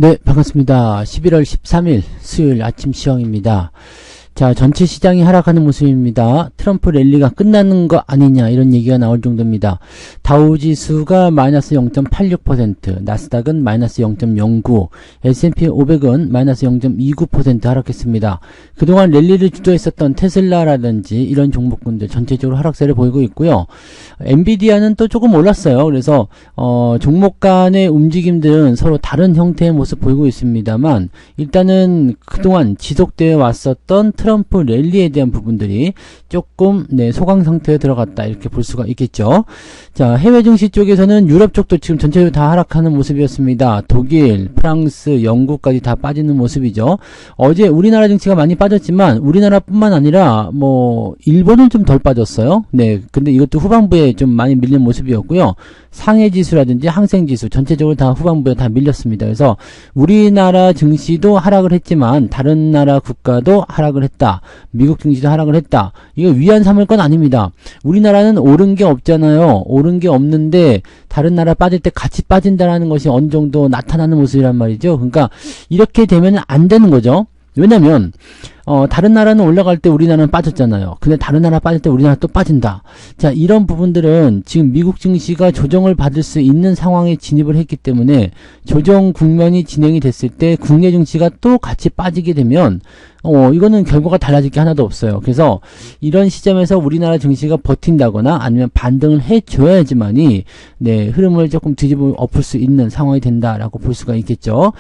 네, 반갑습니다. 11월 13일 수요일 아침 시황입니다. 자, 전체 시장이 하락하는 모습입니다. 트럼프 랠리가 끝나는 거 아니냐 이런 얘기가 나올 정도입니다. 다우지수가 마이너스 0.86%, 나스닥은 마이너스 0.09%, S&P 500은 마이너스 0.29% 하락했습니다. 그동안 랠리를 주도했었던 테슬라라든지 이런 종목군들 전체적으로 하락세를 보이고 있고요. 엔비디아는 또 조금 올랐어요. 그래서 종목 간의 움직임들은 서로 다른 형태의 모습 보이고 있습니다만, 일단은 그동안 지속되어 왔었던 트럼프 랠리에 대한 부분들이 조금 소강 상태에 들어갔다 이렇게 볼 수가 있겠죠. 자, 해외 증시 쪽에서는 유럽 쪽도 지금 전체적으로 다 하락하는 모습이었습니다. 독일, 프랑스, 영국까지 다 빠지는 모습이죠. 어제 우리나라 증시가 많이 빠졌지만 우리나라뿐만 아니라 일본은 좀 덜 빠졌어요. 네, 근데 이것도 후반부에 좀 많이 밀린 모습이었고요. 상해 지수라든지 항생 지수 전체적으로 다 후반부에 다 밀렸습니다. 그래서 우리나라 증시도 하락을 했지만 다른 나라 국가도 하락을 했다. 미국 증시도 하락을 했다. 이거 위안 삼을 건 아닙니다. 우리나라는 오른 게 없잖아요. 오른 게 없는데 다른 나라 빠질 때 같이 빠진다라는 것이 어느 정도 나타나는 모습이란 말이죠. 그러니까 이렇게 되면 안 되는 거죠. 왜냐면 다른 나라는 올라갈 때 우리나라는 빠졌잖아요. 근데 다른 나라 빠질 때 우리나라 또 빠진다. 자, 이런 부분들은 지금 미국 증시가 조정을 받을 수 있는 상황에 진입을 했기 때문에 조정 국면이 진행이 됐을 때 국내 증시가 또 같이 빠지게 되면 이거는 결과가 달라질 게 하나도 없어요. 그래서 이런 시점에서 우리나라 증시가 버틴다거나 아니면 반등을 해줘야지만이 흐름을 조금 뒤집어 엎을 수 있는 상황이 된다라고 볼 수가 있겠죠.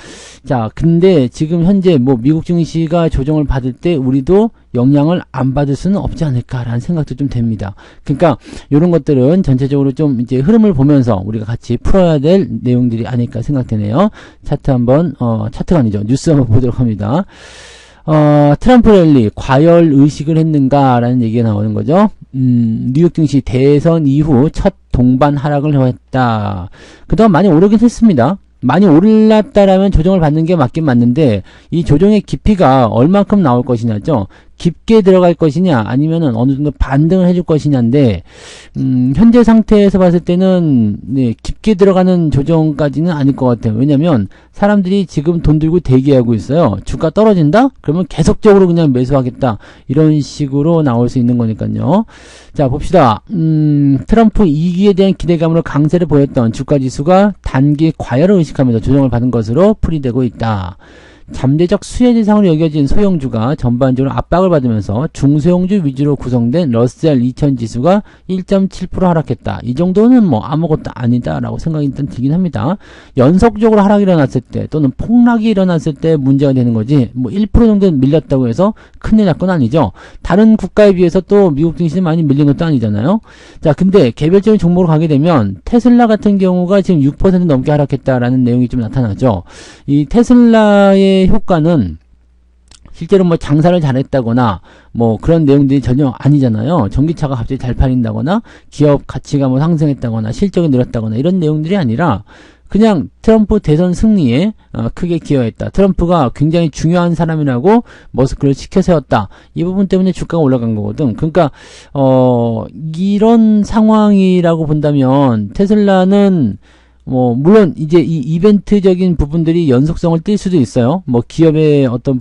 자, 근데 지금 현재 미국 증시가 조정을 받을 때 우리도 영향을 안 받을 수는 없지 않을까라는 생각도 좀 됩니다. 그러니까 이런 것들은 전체적으로 좀 이제 흐름을 보면서 우리가 같이 풀어야 될 내용들이 아닐까 생각되네요. 차트 한번 차트가 아니죠. 뉴스 한번 보도록 합니다. 트럼프 랠리 과열 의식을 했는가라는 얘기가 나오는 거죠. 뉴욕 증시 대선 이후 첫 동반 하락을 했다. 그동안 많이 오르긴 했습니다. 많이 올랐다라면 조정을 받는 게 맞긴 맞는데 이 조정의 깊이가 얼만큼 나올 것이냐죠. 깊게 들어갈 것이냐 아니면은 어느 정도 반등을 해줄 것이냐인데 현재 상태에서 봤을 때는 깊게 들어가는 조정까지는 아닐 것 같아요. 왜냐면 사람들이 지금 돈 들고 대기하고 있어요. 주가 떨어진다? 그러면 계속적으로 그냥 매수하겠다. 이런 식으로 나올 수 있는 거니까요. 자, 봅시다. 트럼프 2기에 대한 기대감으로 강세를 보였던 주가지수가 단기 과열을 의식하면서 조정을 받은 것으로 풀이되고 있다. 잠재적 수혜 대상으로 여겨진 소형주가 전반적으로 압박을 받으면서 중소형주 위주로 구성된 러셀 2000 지수가 1.7% 하락했다. 이 정도는 아무것도 아니다라고 생각이 일단 들긴 합니다. 연속적으로 하락이 일어났을 때 또는 폭락이 일어났을 때 문제가 되는 거지 1% 정도 밀렸다고 해서 큰일 날 건 아니죠. 다른 국가에 비해서 또 미국 증시는 많이 밀린 것도 아니잖아요. 자, 근데 개별적인 종목으로 가게 되면 테슬라 같은 경우가 지금 6% 넘게 하락했다라는 내용이 좀 나타나죠. 이 테슬라의 효과는 실제로 장사를 잘했다거나 그런 내용들이 전혀 아니잖아요. 전기차가 갑자기 잘 팔린다거나 기업 가치가 상승했다거나 실적이 늘었다거나 이런 내용들이 아니라 그냥 트럼프 대선 승리에 크게 기여했다. 트럼프가 굉장히 중요한 사람이라고 머스크를 지켜 세웠다. 이 부분 때문에 주가가 올라간 거거든. 그러니까 이런 상황이라고 본다면 테슬라는 물론 이제 이 이벤트적인 부분들이 연속성을 띌 수도 있어요. 기업의 어떤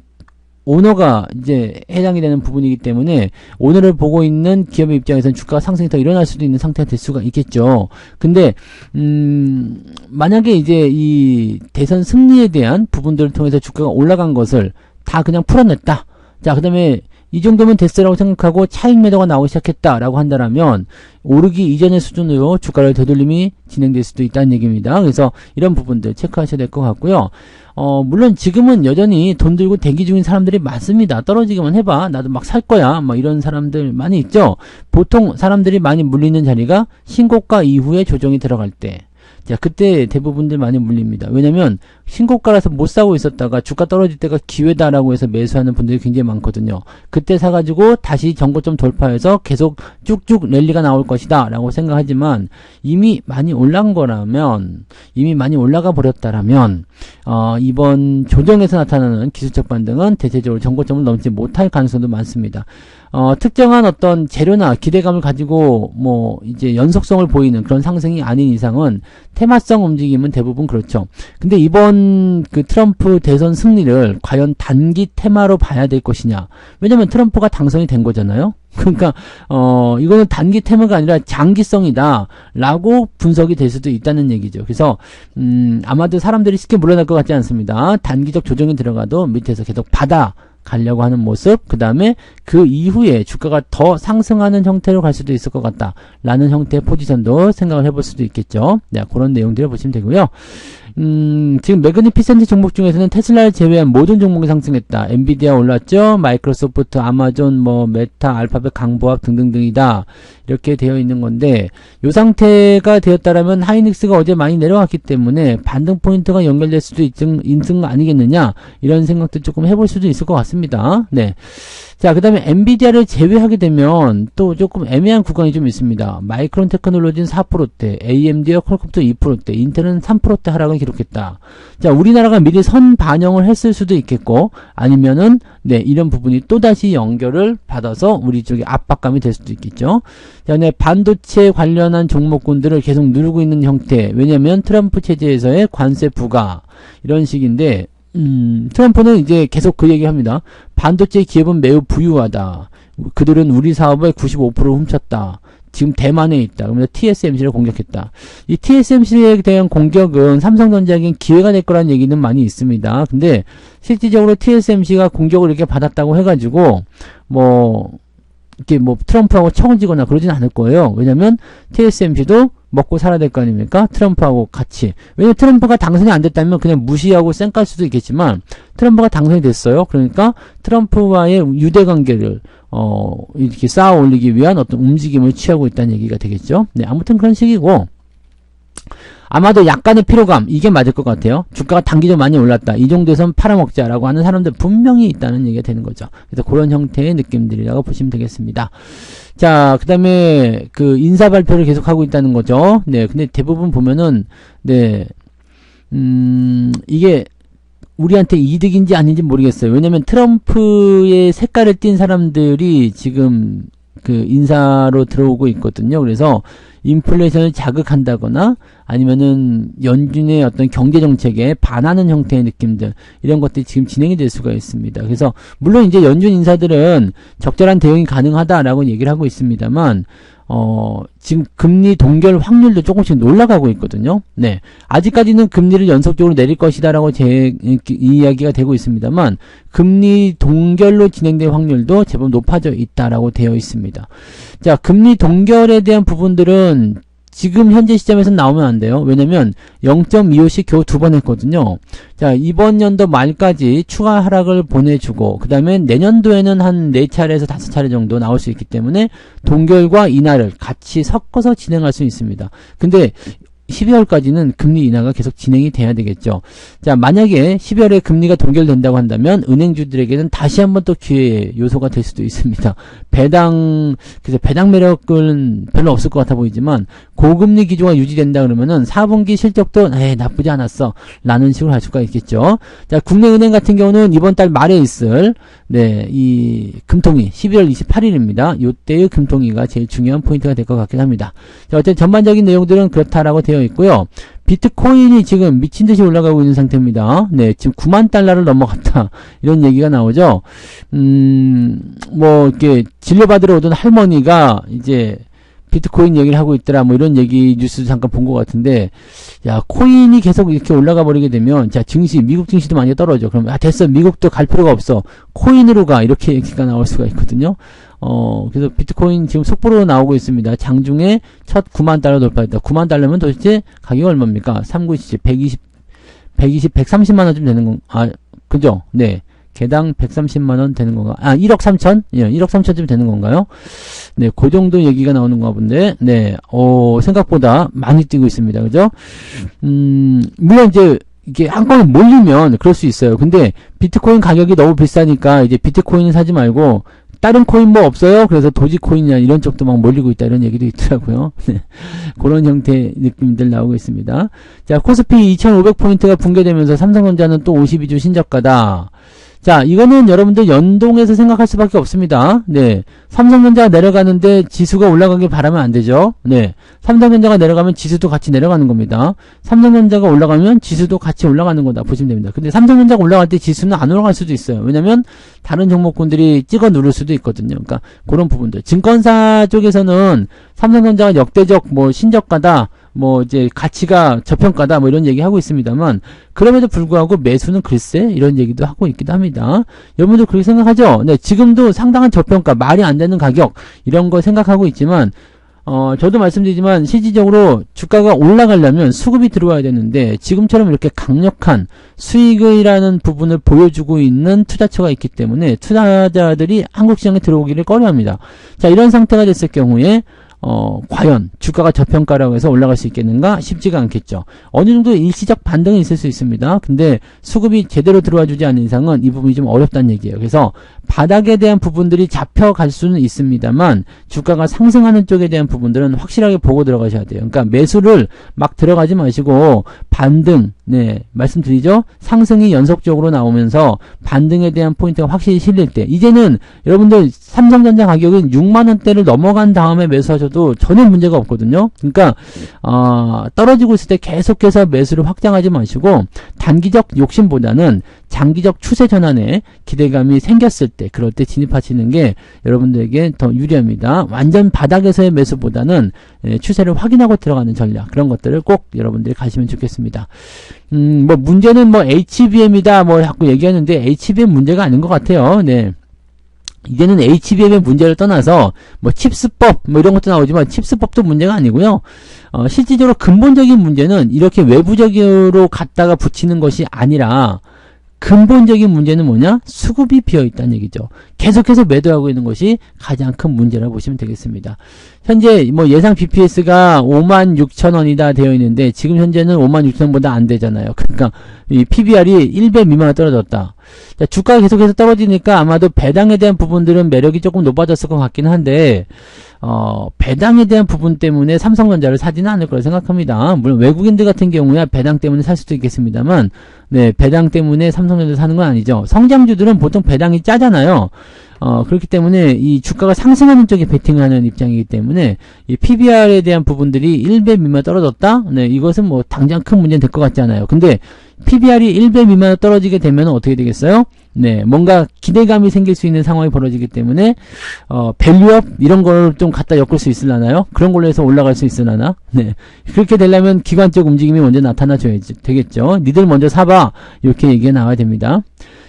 오너가 이제 해당이 되는 부분이기 때문에 오너를 보고 있는 기업의 입장에서는 주가가 상승이 더 일어날 수도 있는 상태가 될 수가 있겠죠. 근데 만약에 이제 이 대선 승리에 대한 부분들을 통해서 주가가 올라간 것을 다 그냥 풀어냈다. 자, 그 다음에 이 정도면 됐어라고 생각하고 차익 매도가 나오기 시작했다라고 한다면 오르기 이전의 수준으로 주가를 되돌림이 진행될 수도 있다는 얘기입니다. 그래서 이런 부분들 체크하셔야 될 것 같고요. 물론 지금은 여전히 돈 들고 대기 중인 사람들이 많습니다. 떨어지기만 해봐. 나도 막 살 거야. 이런 사람들 많이 있죠. 보통 사람들이 많이 물리는 자리가 신고가 이후에 조정이 들어갈 때. 자, 그때 대부분들 많이 물립니다. 왜냐면 신고가라서 못 사고 있었다가 주가 떨어질 때가 기회다라고 해서 매수하는 분들이 굉장히 많거든요. 그때 사가지고 다시 전고점 돌파해서 계속 쭉쭉 랠리가 나올 것이다 라고 생각하지만 이미 많이 올라간 거라면, 이미 많이 올라가 버렸다라면 이번 조정에서 나타나는 기술적 반등은 대체적으로 전고점을 넘지 못할 가능성도 많습니다. 특정한 어떤 재료나 기대감을 가지고 뭐 이제 연속성을 보이는 그런 상승이 아닌 이상은 테마성 움직임은 대부분 그렇죠. 근데 이번 그 트럼프 대선 승리를 과연 단기 테마로 봐야 될 것이냐? 왜냐면 트럼프가 당선이 된 거잖아요. 그러니까 이거는 단기 테마가 아니라 장기성이다라고 분석이 될 수도 있다는 얘기죠. 그래서 아마도 사람들이 쉽게 물러날 것 같지 않습니다. 단기적 조정이 들어가도 밑에서 계속 받아 가려고 하는 모습, 그 다음에 그 이후에 주가가 더 상승하는 형태로 갈 수도 있을 것 같다 라는 형태의 포지션도 생각을 해볼 수도 있겠죠. 네, 그런 내용들을 보시면 되고요. 지금 매그니피센트 종목 중에서는 테슬라를 제외한 모든 종목이 상승했다. 엔비디아 올랐죠. 마이크로소프트, 아마존, 뭐 메타, 알파벳, 강보합 등등등이다. 이렇게 되어 있는 건데 이 상태가 되었다라면 하이닉스가 어제 많이 내려왔기 때문에 반등 포인트가 연결될 수도 있는 거 아니겠느냐 이런 생각도 조금 해볼 수도 있을 것 같습니다. 네. 자, 그 다음에 엔비디아를 제외하게 되면 또 조금 애매한 구간이 좀 있습니다. 마이크론 테크놀로지는 4%대, AMD와 퀄컴도 2%대, 인텔은 3%대 하락을 기록했다. 자, 우리나라가 미리 선 반영을 했을 수도 있겠고, 아니면은, 네, 이런 부분이 또다시 연결을 받아서 우리 쪽에 압박감이 될 수도 있겠죠. 자, 네, 반도체 관련한 종목군들을 계속 누르고 있는 형태. 왜냐면 트럼프 체제에서의 관세 부과, 이런 식인데, 트럼프는 이제 계속 그 얘기 합니다. 반도체 기업은 매우 부유하다. 그들은 우리 사업의 95%를 훔쳤다. 지금 대만에 있다. 그러면서 TSMC를 공격했다. 이 TSMC에 대한 공격은 삼성전자에겐 기회가 될 거라는 얘기는 많이 있습니다. 근데 실질적으로 TSMC가 공격을 이렇게 받았다고 해가지고 이렇게 트럼프하고 척을 지거나 그러진 않을 거예요. 왜냐면 TSMC도 먹고 살아야 될 거 아닙니까? 트럼프하고 같이. 왜냐면 트럼프가 당선이 안 됐다면 그냥 무시하고 쌩깔 수도 있겠지만 트럼프가 당선이 됐어요. 그러니까 트럼프와의 유대관계를 이렇게 쌓아 올리기 위한 어떤 움직임을 취하고 있다는 얘기가 되겠죠. 네, 아무튼 그런 식이고 아마도 약간의 피로감 이게 맞을 것 같아요. 주가가 단기적으로 많이 올랐다. 이 정도에선 팔아먹자라고 하는 사람들 분명히 있다는 얘기가 되는 거죠. 그래서 그런 형태의 느낌들이라고 보시면 되겠습니다. 자, 그 다음에 그 인사 발표를 계속하고 있다는 거죠. 네, 근데 대부분 보면은 네, 이게 우리한테 이득인지 아닌지 모르겠어요. 왜냐면 트럼프의 색깔을 띤 사람들이 지금 그 인사로 들어오고 있거든요. 그래서 인플레이션을 자극한다거나 아니면은 연준의 어떤 경제 정책에 반하는 형태의 느낌들 이런 것들이 지금 진행이 될 수가 있습니다. 그래서 물론 이제 연준 인사들은 적절한 대응이 가능하다라고 얘기를 하고 있습니다만 지금 금리 동결 확률도 조금씩 올라가고 있거든요. 네. 아직까지는 금리를 연속적으로 내릴 것이다라고 이야기가 되고 있습니다만, 금리 동결로 진행될 확률도 제법 높아져 있다라고 되어 있습니다. 자, 금리 동결에 대한 부분들은 지금 현재 시점에서 나오면 안 돼요. 왜냐면 0.25씩 겨우 2번 했거든요. 자, 이번 연도 말까지 추가 하락을 보내주고 그 다음에 내년도에는 한 4차례에서 5차례 정도 나올 수 있기 때문에 동결과 인하를 같이 섞어서 진행할 수 있습니다. 근데 12월까지는 금리 인하가 계속 진행이 돼야 되겠죠. 자, 만약에 12월에 금리가 동결된다고 한다면 은행주들에게는 다시 한번 또 기회의 요소가 될 수도 있습니다. 그래서 배당 매력은 별로 없을 것 같아 보이지만 고금리 기조가 유지된다 그러면은 4분기 실적도 나쁘지 않았어 라는 식으로 할 수가 있겠죠. 자, 국내은행 같은 경우는 이번 달 말에 있을 이 금통위 12월 28일입니다. 요때의 금통위가 제일 중요한 포인트가 될 것 같긴 합니다. 자, 어쨌든 전반적인 내용들은 그렇다라고 되어 있고요. 비트코인이 지금 미친듯이 올라가고 있는 상태입니다. 네, 지금 9만 달러를 넘어갔다. 이런 얘기가 나오죠. 이렇게 진료받으러 오던 할머니가 이제 비트코인 얘기를 하고 있더라. 이런 얘기 뉴스도 잠깐 본 것 같은데, 야, 코인이 계속 이렇게 올라가 버리게 되면, 자, 미국 증시도 많이 떨어져. 그럼, 됐어. 미국도 갈 필요가 없어. 코인으로 가. 이렇게 얘기가 나올 수가 있거든요. 그래서 비트코인 지금 속보로 나오고 있습니다. 장중에 첫 9만 달러 돌파했다. 9만 달러면 도대체 가격이 얼마입니까? 397, 130만원 좀 되는 그죠? 네. 개당 130만원 되는 건가? 1억 3천? 예, 1억 3천쯤 되는 건가요? 네, 그 정도 얘기가 나오는 거 본데, 네, 생각보다 많이 뛰고 있습니다. 그죠? 물론 이제, 이게 한꺼번에 몰리면 그럴 수 있어요. 근데 비트코인 가격이 너무 비싸니까 이제 비트코인을 사지 말고, 다른 코인 없어요? 그래서 도지코인이나 이런 쪽도 막 몰리고 있다 이런 얘기도 있더라고요. 네. 그런 형태의 느낌들 나오고 있습니다. 자, 코스피 2500포인트가 붕괴되면서 삼성전자는 또 52주 신저가다. 자, 이거는 여러분들 연동해서 생각할 수밖에 없습니다. 네. 삼성전자가 내려가는데 지수가 올라가길 바라면 안 되죠. 네. 삼성전자가 내려가면 지수도 같이 내려가는 겁니다. 삼성전자가 올라가면 지수도 같이 올라가는 거다 보시면 됩니다. 근데 삼성전자가 올라갈 때 지수는 안 올라갈 수도 있어요. 왜냐면 다른 종목군들이 찍어 누를 수도 있거든요. 그러니까 그런 부분들. 증권사 쪽에서는 삼성전자가 역대적 뭐 신저가다, 뭐 이제 가치가 저평가다, 뭐 이런 얘기 하고 있습니다만, 그럼에도 불구하고 매수는 글쎄 이런 얘기도 하고 있기도 합니다. 여러분들 그렇게 생각하죠? 네, 지금도 상당한 저평가, 말이 안 되는 가격 이런 거 생각하고 있지만, 저도 말씀드리지만 실질적으로 주가가 올라가려면 수급이 들어와야 되는데, 지금처럼 이렇게 강력한 수익이라는 부분을 보여주고 있는 투자처가 있기 때문에 투자자들이 한국 시장에 들어오기를 꺼려합니다. 자, 이런 상태가 됐을 경우에 과연 주가가 저평가라고 해서 올라갈 수 있겠는가? 쉽지가 않겠죠. 어느 정도 일시적 반등은 있을 수 있습니다. 근데 수급이 제대로 들어와 주지 않는 이상은 이 부분이 좀 어렵다는 얘기예요. 그래서 바닥에 대한 부분들이 잡혀갈 수는 있습니다만 주가가 상승하는 쪽에 대한 부분들은 확실하게 보고 들어가셔야 돼요. 그러니까 매수를 막 들어가지 마시고 반등, 네, 말씀드리죠. 상승이 연속적으로 나오면서 반등에 대한 포인트가 확실히 실릴 때, 이제는 여러분들 삼성전자 가격은 6만원대를 넘어간 다음에 매수하셔도 전혀 문제가 없거든요. 그러니까 떨어지고 있을 때 계속해서 매수를 확장하지 마시고 단기적 욕심보다는 장기적 추세 전환에 기대감이 생겼을 때, 그럴 때 진입하시는 게 여러분들에게 더 유리합니다. 완전 바닥에서의 매수보다는 추세를 확인하고 들어가는 전략, 그런 것들을 꼭 여러분들이 가시면 좋겠습니다. 뭐 문제는 뭐 HBM이다 뭐 자꾸 얘기하는데 HBM 문제가 아닌 것 같아요. 네. 이제는 HBM의 문제를 떠나서 뭐 칩스법 뭐 이런 것도 나오지만 칩스법도 문제가 아니고요. 실질적으로 근본적인 문제는 이렇게 외부적으로 갖다가 붙이는 것이 아니라 근본적인 문제는 뭐냐? 수급이 비어있다는 얘기죠. 계속해서 매도하고 있는 것이 가장 큰 문제라고 보시면 되겠습니다. 현재 뭐 예상 BPS가 56,000원이다 되어 있는데 지금 현재는 56,000원보다 안 되잖아요. 그러니까 이 PBR이 1배 미만으로 떨어졌다. 자, 주가가 계속해서 떨어지니까 아마도 배당에 대한 부분들은 매력이 조금 높아졌을 것 같긴 한데 배당에 대한 부분 때문에 삼성전자를 사지는 않을 거라 생각합니다. 물론 외국인들 같은 경우야 배당 때문에 살 수도 있겠습니다만, 네, 배당 때문에 삼성전자 사는 건 아니죠. 성장주들은 보통 배당이 짜잖아요. 그렇기 때문에 이 주가가 상승하는 쪽에 베팅을 하는 입장이기 때문에 이 PBR에 대한 부분들이 1배 미만 떨어졌다? 네, 이것은 뭐 당장 큰 문제는 될 것 같지 않아요. 근데 PBR이 1배 미만으로 떨어지게 되면 어떻게 되겠어요? 네, 뭔가 기대감이 생길 수 있는 상황이 벌어지기 때문에 밸류업 이런 걸 좀 갖다 엮을 수 있으려나요? 그런 걸로 해서 올라갈 수 있으려나? 네, 그렇게 되려면 기관적 움직임이 먼저 나타나줘야지 되겠죠. 니들 먼저 사봐, 이렇게 얘기가 나와야 됩니다.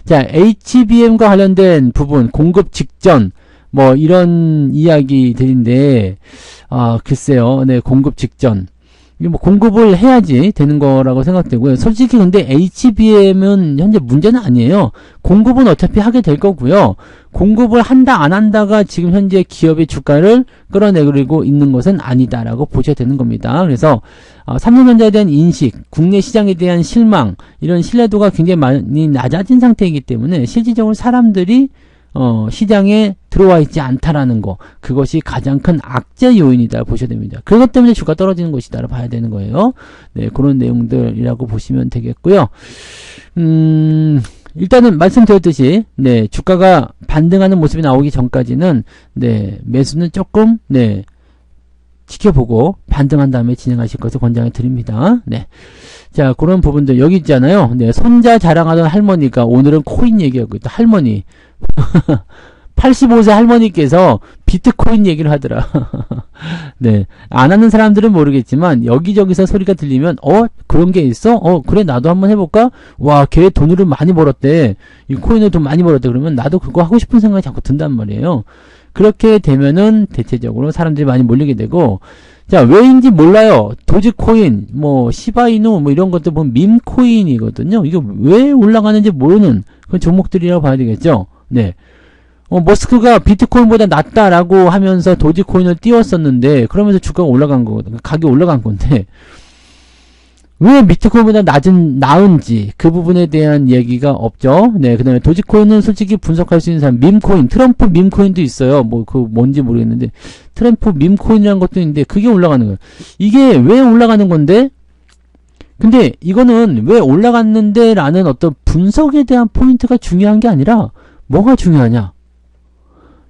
자, HBM과 관련된 부분, 공급 직전 뭐 이런 이야기들인데 글쎄요. 네, 공급 직전. 이게 뭐 공급을 해야지 되는 거라고 생각되고요. 솔직히 근데 HBM은 현재 문제는 아니에요. 공급은 어차피 하게 될 거고요. 공급을 한다 안 한다가 지금 현재 기업의 주가를 끌어내리고 있는 것은 아니다라고 보셔야 되는 겁니다. 그래서 삼성전자에 대한 인식, 국내 시장에 대한 실망, 이런 신뢰도가 굉장히 많이 낮아진 상태이기 때문에 실질적으로 사람들이 시장에 들어와 있지 않다라는 거, 그것이 가장 큰 악재 요인이다 보셔야 됩니다. 그것 때문에 주가 떨어지는 것이다라고 봐야 되는 거예요. 네, 그런 내용들이라고 보시면 되겠고요. 일단은 말씀드렸듯이, 네, 주가가 반등하는 모습이 나오기 전까지는, 네, 매수는 조금, 네, 지켜보고 반등한 다음에 진행하실 것을 권장해 드립니다. 네. 자, 그런 부분들 여기 있잖아요. 네, 손자 자랑하던 할머니가 오늘은 코인 얘기하고 있다. 할머니. 85세 할머니께서 비트코인 얘기를 하더라. 네. 안 하는 사람들은 모르겠지만 여기저기서 소리가 들리면 그런 게 있어? 그래 나도 한번 해볼까? 와, 걔 돈을 많이 벌었대. 이 코인을 돈 많이 벌었대. 그러면 나도 그거 하고 싶은 생각이 자꾸 든단 말이에요. 그렇게 되면은 대체적으로 사람들이 많이 몰리게 되고, 자, 왜인지 몰라요. 도지코인, 뭐 시바이누 뭐 이런 것들 보면 밈코인이거든요. 이게 왜 올라가는지 모르는 그런 종목들이라고 봐야 되겠죠. 네. 머스크가 비트코인보다 낫다라고 하면서 도지코인을 띄웠었는데, 그러면서 주가가 올라간 거거든요. 가격이 올라간 건데, 왜 비트코인보다 나은지, 그 부분에 대한 얘기가 없죠. 네, 그 다음에 도지코인은 솔직히 분석할 수 있는 사람, 밈코인, 트럼프 밈코인도 있어요. 뭐, 뭔지 모르겠는데, 트럼프 밈코인이라는 것도 있는데, 그게 올라가는 거예요. 이게 왜 올라가는 건데, 근데 이거는 왜 올라갔는데 라는 어떤 분석에 대한 포인트가 중요한 게 아니라 뭐가 중요하냐?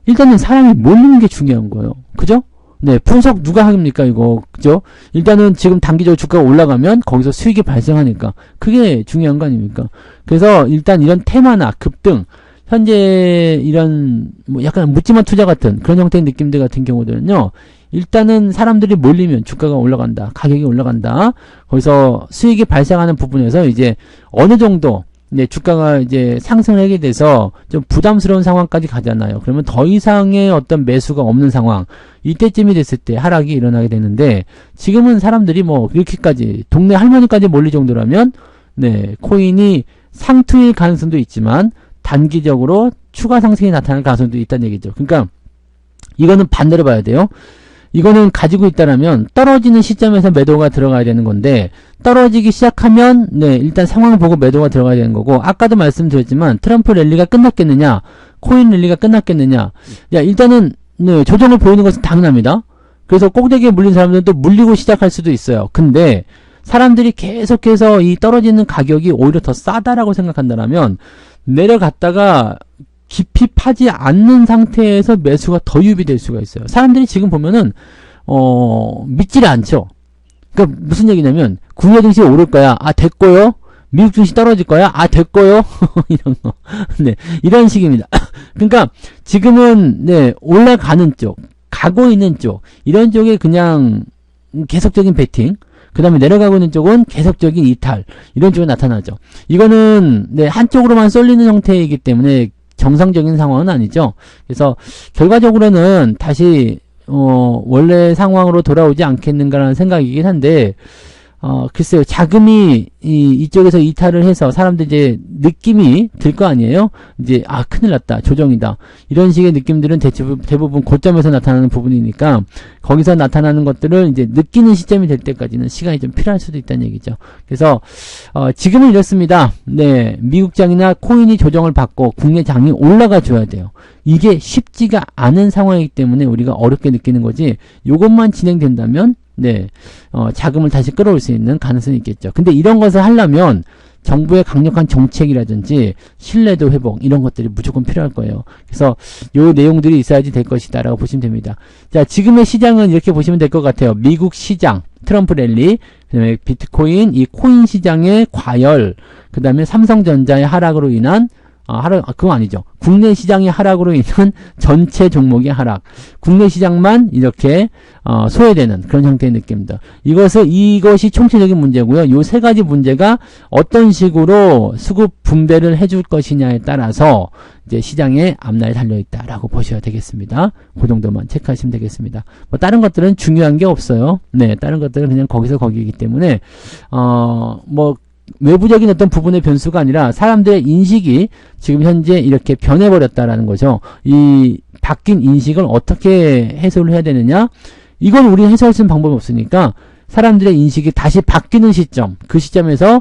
일단은 사람이 몰리는 게 중요한 거예요. 그죠? 네, 분석 누가 합니까, 이거. 그죠? 일단은 지금 단기적으로 주가가 올라가면 거기서 수익이 발생하니까. 그게 중요한 거 아닙니까? 그래서 일단 이런 테마나 급등, 현재 이런 뭐 약간 묻지마 투자 같은 그런 형태의 느낌들 같은 경우들은요, 일단은 사람들이 몰리면 주가가 올라간다, 가격이 올라간다, 거기서 수익이 발생하는 부분에서 이제 어느 정도 네, 주가가 이제 상승을 하게 돼서 좀 부담스러운 상황까지 가잖아요. 그러면 더 이상의 어떤 매수가 없는 상황, 이때쯤이 됐을 때 하락이 일어나게 되는데, 지금은 사람들이 뭐 이렇게까지 동네 할머니까지 몰릴 정도라면 네, 코인이 상투일 가능성도 있지만 단기적으로 추가 상승이 나타날 가능성도 있다는 얘기죠. 그러니까 이거는 반대로 봐야 돼요. 이거는 가지고 있다라면 떨어지는 시점에서 매도가 들어가야 되는 건데, 떨어지기 시작하면 네, 일단 상황을 보고 매도가 들어가야 되는 거고, 아까도 말씀드렸지만 트럼프 랠리가 끝났겠느냐, 코인 랠리가 끝났겠느냐. 야, 일단은 네, 조정을 보이는 것은 당연합니다. 그래서 꼭대기에 물린 사람들은 또 물리고 시작할 수도 있어요. 근데 사람들이 계속해서 이 떨어지는 가격이 오히려 더 싸다라고 생각한다면 내려갔다가 깊이 파지 않는 상태에서 매수가 더 유입될 수가 있어요. 사람들이 지금 보면은 믿지를 않죠. 그러니까 무슨 얘기냐면 국내 증시 오를 거야. 아, 됐고요. 미국 증시 떨어질 거야. 아, 됐고요. 이런 거. 네, 이런 식입니다. 그러니까 지금은 네, 올라가는 쪽, 가고 있는 쪽, 이런 쪽에 그냥 계속적인 베팅, 그 다음에 내려가고 있는 쪽은 계속적인 이탈, 이런 쪽이 나타나죠. 이거는 네, 한쪽으로만 쏠리는 형태이기 때문에 정상적인 상황은 아니죠. 그래서 결과적으로는 다시 원래 상황으로 돌아오지 않겠는가라는 생각이긴 한데, 글쎄요, 자금이 이쪽에서 이탈을 해서 사람들 이제 느낌이 들 거 아니에요? 이제 아, 큰일 났다, 조정이다, 이런 식의 느낌들은 대부분 고점에서 나타나는 부분이니까 거기서 나타나는 것들을 이제 느끼는 시점이 될 때까지는 시간이 좀 필요할 수도 있다는 얘기죠. 그래서 지금은 이렇습니다. 네, 미국장이나 코인이 조정을 받고 국내 장이 올라가 줘야 돼요. 이게 쉽지가 않은 상황이기 때문에 우리가 어렵게 느끼는 거지, 요것만 진행된다면 네, 자금을 다시 끌어올 수 있는 가능성이 있겠죠. 근데 이런 것을 하려면 정부의 강력한 정책이라든지 신뢰도 회복, 이런 것들이 무조건 필요할 거예요. 그래서 요 내용들이 있어야지 될 것이다 라고 보시면 됩니다. 자, 지금의 시장은 이렇게 보시면 될 것 같아요. 미국 시장, 트럼프 랠리, 그 다음에 비트코인, 이 코인 시장의 과열, 그 다음에 삼성전자의 하락으로 인한 그건 아니죠. 국내 시장의 하락으로 인한 전체 종목의 하락. 국내 시장만 이렇게 소외되는 그런 형태의 느낌입니다. 이것이 총체적인 문제고요. 요 세 가지 문제가 어떤 식으로 수급 분배를 해줄 것이냐에 따라서 이제 시장의 앞날이 달려있다라고 보셔야 되겠습니다. 그 정도만 체크하시면 되겠습니다. 뭐 다른 것들은 중요한 게 없어요. 네, 다른 것들은 그냥 거기서 거기이기 때문에 뭐 외부적인 어떤 부분의 변수가 아니라 사람들의 인식이 지금 현재 이렇게 변해버렸다라는 거죠. 이 바뀐 인식을 어떻게 해소를 해야 되느냐? 이걸 우리는 해소할 수 있는 방법이 없으니까 사람들의 인식이 다시 바뀌는 시점, 그 시점에서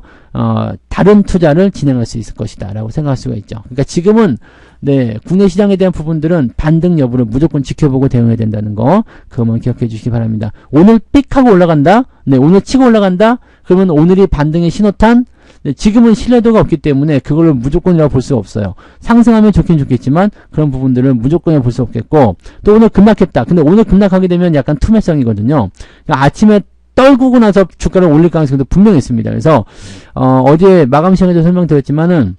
다른 투자를 진행할 수 있을 것이다 라고 생각할 수가 있죠. 그러니까 지금은 네, 국내 시장에 대한 부분들은 반등 여부를 무조건 지켜보고 대응해야 된다는 거, 그것만 기억해 주시기 바랍니다. 오늘 삑 하고 올라간다? 네, 오늘 치고 올라간다? 그러면 오늘이 반등의 신호탄? 네, 지금은 신뢰도가 없기 때문에 그걸로 무조건이라고 볼 수 없어요. 상승하면 좋긴 좋겠지만 그런 부분들은 무조건이라고 볼 수 없겠고, 또 오늘 급락했다. 근데 오늘 급락하게 되면 약간 투매성이거든요. 그러니까 아침에 떨구고 나서 주가를 올릴 가능성도 분명히 있습니다. 그래서 어제 마감 시간에도 설명드렸지만은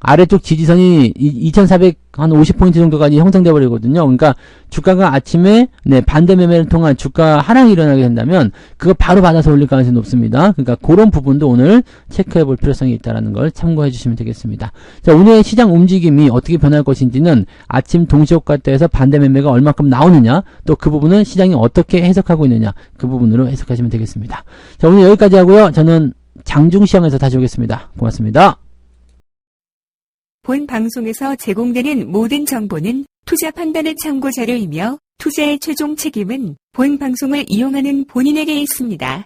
아래쪽 지지선이 2450포인트 정도까지 형성돼 버리거든요. 그러니까 주가가 아침에 네, 반대 매매를 통한 주가 하락이 일어나게 된다면 그거 바로 받아서 올릴 가능성이 높습니다. 그러니까 그런 부분도 오늘 체크해 볼 필요성이 있다는 걸 참고해 주시면 되겠습니다. 자, 오늘 시장 움직임이 어떻게 변할 것인지는 아침 동시효과대에서 반대 매매가 얼마큼 나오느냐, 또 그 부분은 시장이 어떻게 해석하고 있느냐, 그 부분으로 해석하시면 되겠습니다. 자, 오늘 여기까지 하고요. 저는 장중시장에서 다시 오겠습니다. 고맙습니다. 본 방송에서 제공되는 모든 정보는 투자 판단의 참고 자료이며 투자의 최종 책임은 본 방송을 이용하는 본인에게 있습니다.